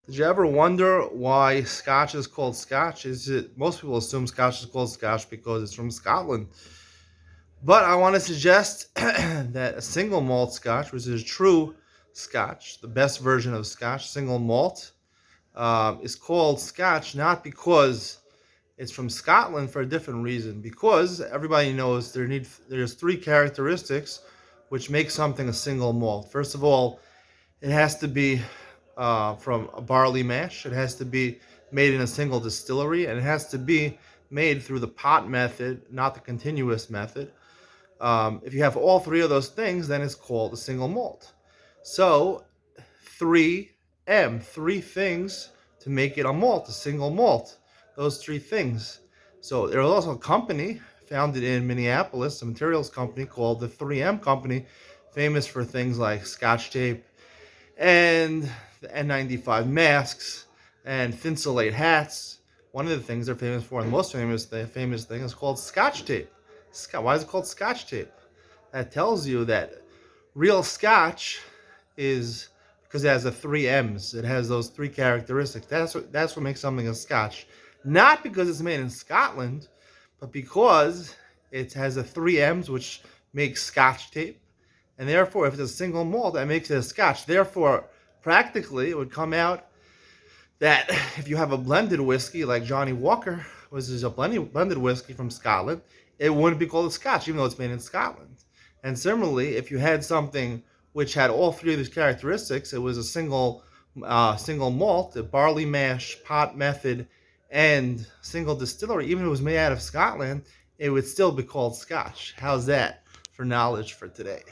Did you ever wonder why Scotch is called Scotch? Most people assume Scotch is called Scotch because it's from Scotland. But I want to suggest that a single malt Scotch, which is true Scotch, the best version of Scotch, single malt, is called Scotch not because it's from Scotland for a different reason. Because everybody knows there's three characteristics which make something a single malt. First of all, it has to be from a barley mash. It has to be made in a single distillery, and it has to be made through the pot method, not the continuous method. If you have all three of those things, then it's called a single malt. So, 3M, three things to make it a malt, a single malt. Those three things. So, there was also a company founded in Minneapolis, a materials company called the 3M Company, famous for things like Scotch tape and the N95 masks and Thinsulate hats. One of the things they're famous for, and the most famous thing, is called Scotch tape. Why is it called Scotch tape? That tells you that real Scotch is because it has the three M's. It has those three characteristics. That's what makes something a Scotch. Not because it's made in Scotland, but because it has the three M's, which makes Scotch tape. And therefore, if it's a single malt, that makes it a Scotch. Therefore, practically, it would come out that if you have a blended whiskey like Johnny Walker, which is a blended whiskey from Scotland, it wouldn't be called a Scotch, even though it's made in Scotland. And similarly, if you had something which had all three of these characteristics, it was a single malt, a barley mash, pot method, and single distillery. Even if it was made out of Scotland, it would still be called Scotch. How's that for knowledge for today?